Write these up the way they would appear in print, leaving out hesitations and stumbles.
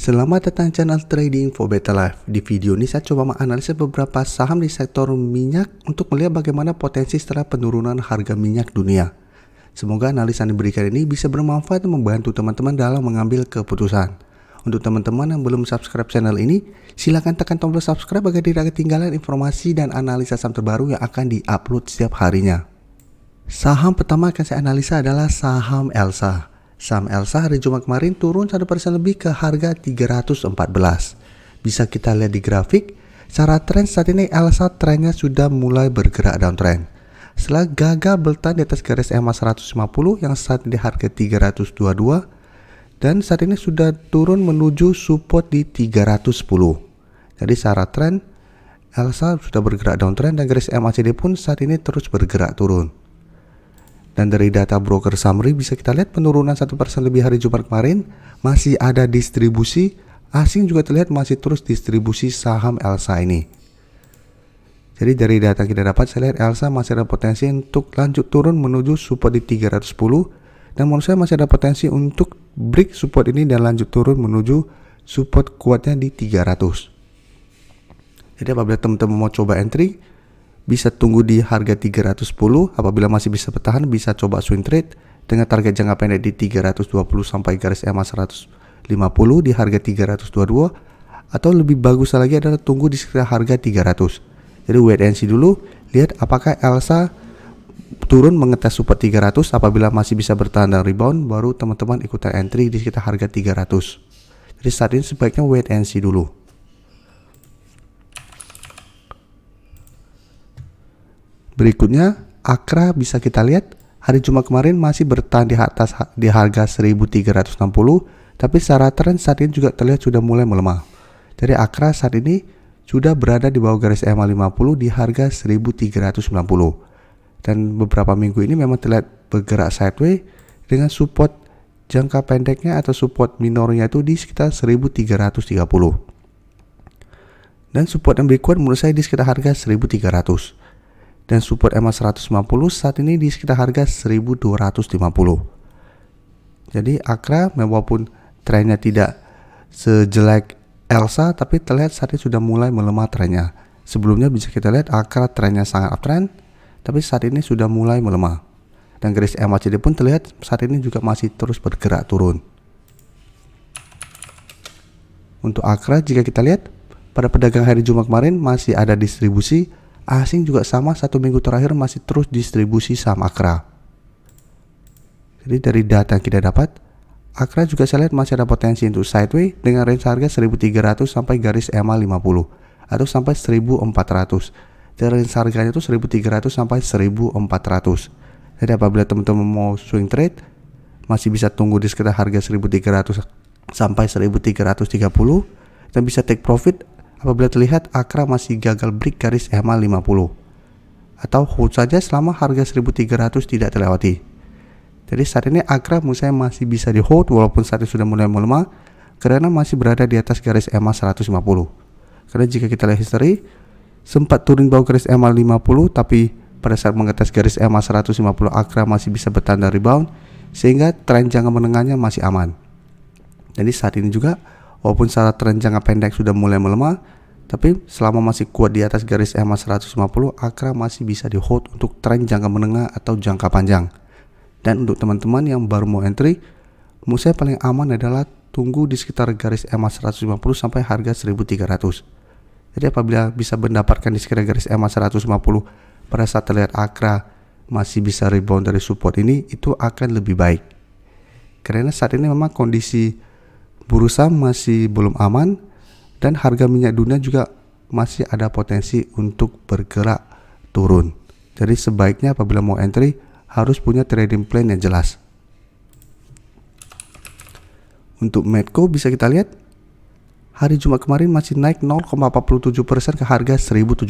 Selamat datang channel Trading for Better Life. Di video ini saya coba menganalisis beberapa saham di sektor minyak untuk melihat bagaimana potensi setelah penurunan harga minyak dunia. Semoga analisa yang diberikan ini bisa bermanfaat dan membantu teman-teman dalam mengambil keputusan. Untuk teman-teman yang belum subscribe channel ini, silakan tekan tombol subscribe agar tidak ketinggalan informasi dan analisa saham terbaru yang akan diupload setiap harinya. Saham pertama akan saya analisa adalah saham Elsa. Saham Elsa hari Jumat kemarin turun 1% lebih ke harga 314. Bisa kita lihat di grafik, secara tren saat ini Elsa trennya sudah mulai bergerak downtrend. Setelah gagal bertahan di atas garis EMA 150 yang saat ini di harga 322 dan saat ini sudah turun menuju support di 310. Jadi secara tren Elsa sudah bergerak downtrend dan garis MACD pun saat ini terus bergerak turun. Dan dari data broker summary bisa kita lihat penurunan 1% lebih hari Jumat kemarin, masih ada distribusi, asing juga terlihat masih terus distribusi saham Elsa ini. Jadi dari data yang kita dapat, saya lihat Elsa masih ada potensi untuk lanjut turun menuju support di 310, dan menurut saya masih ada potensi untuk break support ini dan lanjut turun menuju support kuatnya di 300. Jadi apabila teman-teman mau coba entry, bisa tunggu di harga 310, apabila masih bisa bertahan bisa coba swing trade dengan target jangka pendek di 320 sampai garis EMA 150 di harga 322, atau lebih bagus lagi adalah tunggu di sekitar harga 300. Jadi wait and see dulu, lihat apakah Elsa turun mengetes support 300, apabila masih bisa bertahan dan rebound baru teman-teman ikutan entry di sekitar harga 300. Jadi saat ini sebaiknya wait and see dulu. Berikutnya, Akra bisa kita lihat hari Jumat kemarin masih bertahan di atas di harga 1360, tapi secara tren saat ini juga terlihat sudah mulai melemah. Jadi Akra saat ini sudah berada di bawah garis EMA 50 di harga 1390. Dan beberapa minggu ini memang terlihat bergerak sideways dengan support jangka pendeknya atau support minornya itu di sekitar 1330. Dan support yang berikut menurut saya di sekitar harga 1300. Dan support EMA 150 saat ini di sekitar harga 1250. Jadi Akra walaupun trennya tidak sejelek Elsa, tapi terlihat saat ini sudah mulai melemah trennya. Sebelumnya bisa kita lihat Akra trennya sangat uptrend, tapi saat ini sudah mulai melemah. Dan garis MACD pun terlihat saat ini juga masih terus bergerak turun. Untuk Akra jika kita lihat pada perdagangan hari Jumat kemarin masih ada distribusi. Asing juga sama, satu minggu terakhir masih terus distribusi saham Akra. Jadi dari data yang kita dapat, Akra juga saya lihat masih ada potensi untuk sideways dengan range harga 1300 sampai garis EMA 50 atau sampai 1400. Dan range harganya itu 1300 sampai 1400. Jadi apabila teman-teman mau swing trade, masih bisa tunggu di sekitar harga 1300 sampai 1330 dan bisa take profit apabila terlihat Akra masih gagal break garis EMA 50, atau hold saja selama harga 1300 tidak terlewati. Jadi saat ini Akra menurut saya masih bisa di hold walaupun saat ini sudah mulai melemah karena masih berada di atas garis EMA 150. Karena jika kita lihat history, sempat turun bawah garis EMA 50, tapi pada saat mengetes garis EMA 150 Akra masih bisa bertahan dan rebound sehingga tren jangka menengahnya masih aman. Jadi saat ini juga walaupun secara tren jangka pendek sudah mulai melemah, tapi selama masih kuat di atas garis EMA 150, Akra masih bisa di hold untuk tren jangka menengah atau jangka panjang. Dan untuk teman-teman yang baru mau entry, menurut saya paling aman adalah tunggu di sekitar garis EMA 150 sampai harga 1300. Jadi apabila bisa mendapatkan di sekitar garis EMA 150 pada saat terlihat Akra masih bisa rebound dari support ini, itu akan lebih baik. Karena saat ini memang kondisi bursa masih belum aman dan harga minyak dunia juga masih ada potensi untuk bergerak turun. Jadi sebaiknya apabila mau entry harus punya trading plan yang jelas. Untuk Medco bisa kita lihat hari Jumat kemarin masih naik 0,47% ke harga 1075.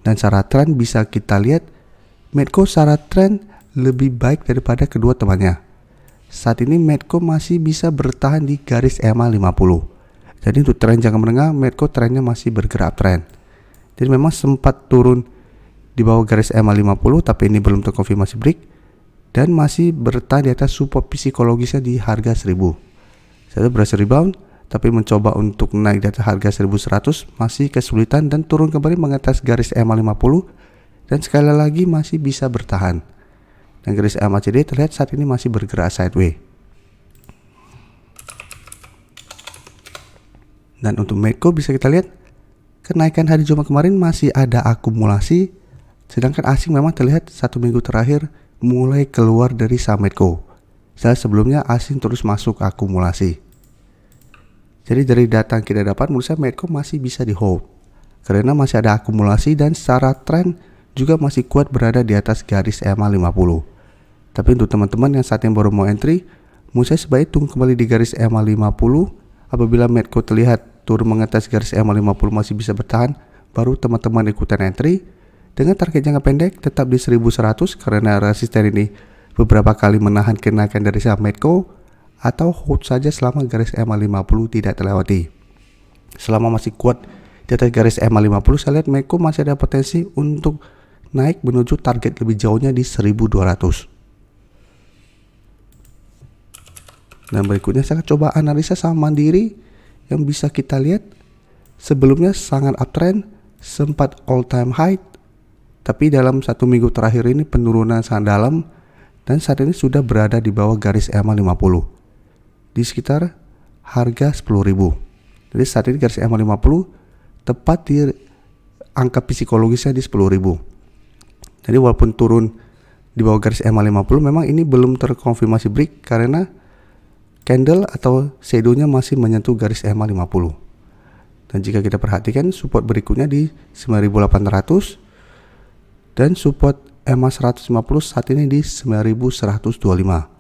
Dan secara tren bisa kita lihat Medco secara tren lebih baik daripada kedua temannya. Saat ini Medco masih bisa bertahan di garis EMA 50. Jadi untuk tren jangka menengah, Medco trennya masih bergerak tren. Jadi memang sempat turun di bawah garis EMA 50, tapi ini belum terkonfirmasi break dan masih bertahan di atas support psikologisnya di harga 1000. Saya berhasil rebound tapi mencoba untuk naik di atas harga 1100 masih kesulitan dan turun kembali mengatas garis EMA 50 dan sekali lagi masih bisa bertahan. Dan garis MACD terlihat saat ini masih bergerak sideways. Dan untuk Medco bisa kita lihat kenaikan hari Jumat kemarin masih ada akumulasi, sedangkan asing memang terlihat 1 minggu terakhir mulai keluar dari saham Medco. Setelah sebelumnya asing terus masuk akumulasi. Jadi dari data yang kita dapat menurut saya Medco masih bisa di hold karena masih ada akumulasi dan secara tren juga masih kuat berada di atas garis EMA 50. Tapi untuk teman-teman yang saat ini baru mau entry, menurut saya sebaiknya tunggu kembali di garis EMA 50. Apabila Medco terlihat turun mengatas garis EMA 50 masih bisa bertahan, baru teman-teman ikutan entry. Dengan target jangka pendek tetap di 1100 karena resisten ini beberapa kali menahan kenaikan dari saham Medco, atau hold saja selama garis EMA 50 tidak terlewati. Selama masih kuat di atas garis EMA 50, saya lihat Medco masih ada potensi untuk naik menuju target lebih jauhnya di 1200. Dan berikutnya saya coba analisa saham Mandiri yang bisa kita lihat sebelumnya sangat uptrend, sempat all time high, tapi dalam 1 minggu terakhir ini penurunan sangat dalam dan saat ini sudah berada di bawah garis EMA 50 di sekitar harga 10.000. Jadi saat ini garis EMA 50 tepat di angka psikologisnya di 10.000. Jadi walaupun turun di bawah garis EMA 50 memang ini belum terkonfirmasi break karena candle atau shadow-nya masih menyentuh garis EMA 50. Dan jika kita perhatikan support berikutnya di 9.800 dan support EMA 150 saat ini di 9.125.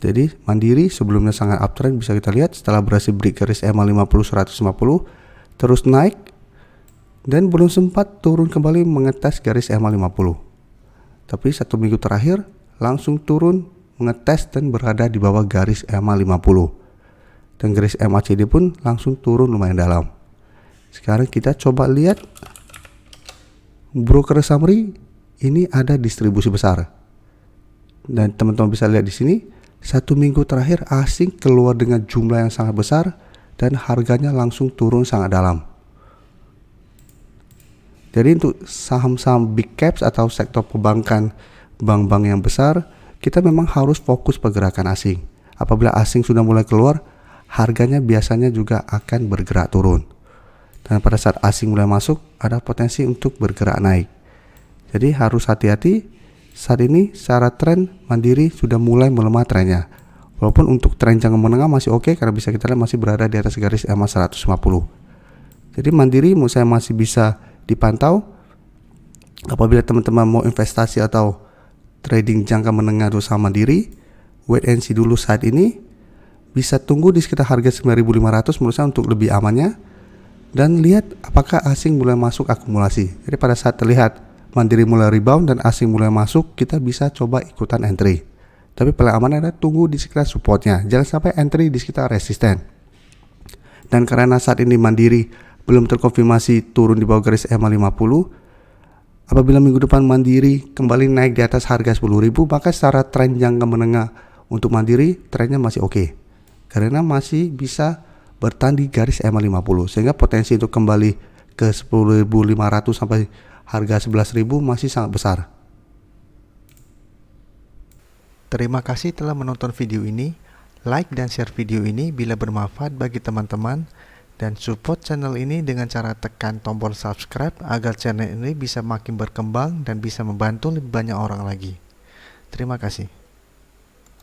Jadi Mandiri sebelumnya sangat uptrend bisa kita lihat setelah berhasil break garis EMA 50 150 terus naik dan belum sempat turun kembali mengetes garis EMA 50. Tapi 1 minggu terakhir langsung turun mengetes dan berada di bawah garis EMA 50. Dan garis MACD pun langsung turun lumayan dalam. Sekarang kita coba lihat broker summary, ini ada distribusi besar. Dan teman-teman bisa lihat di sini 1 minggu terakhir asing keluar dengan jumlah yang sangat besar dan harganya langsung turun sangat dalam. Jadi untuk saham-saham big caps atau sektor perbankan, bank-bank yang besar, kita memang harus fokus pergerakan asing. Apabila asing sudah mulai keluar, harganya biasanya juga akan bergerak turun. Dan pada saat asing mulai masuk, ada potensi untuk bergerak naik. Jadi harus hati-hati. Saat ini secara tren Mandiri sudah mulai melemah trennya. Walaupun untuk tren jangka menengah masih oke karena bisa kita lihat masih berada di atas garis EMA 150. Jadi Mandiri menurut saya masih bisa dipantau. Apabila teman-teman mau investasi atau trading jangka menengah untuk saham Mandiri, wait and see dulu saat ini. Bisa tunggu di sekitar harga 9.500 menurut saya untuk lebih amannya. Dan lihat apakah asing mulai masuk akumulasi. Jadi pada saat terlihat Mandiri mulai rebound dan asing mulai masuk, kita bisa coba ikutan entry. Tapi paling aman adalah tunggu di sekitar supportnya, jangan sampai entry di sekitar resisten. Dan karena saat ini Mandiri belum terkonfirmasi turun di bawah garis EMA 50, apabila minggu depan Mandiri kembali naik di atas harga 10.000, maka secara tren jangka menengah untuk Mandiri trennya masih oke. Karena masih bisa bertahan di garis EMA 50, sehingga potensi untuk kembali ke 10.500 sampai harga 11.000 masih sangat besar. Terima kasih telah menonton video ini. Like dan share video ini bila bermanfaat bagi teman-teman. Dan support channel ini dengan cara tekan tombol subscribe agar channel ini bisa makin berkembang dan bisa membantu lebih banyak orang lagi. Terima kasih.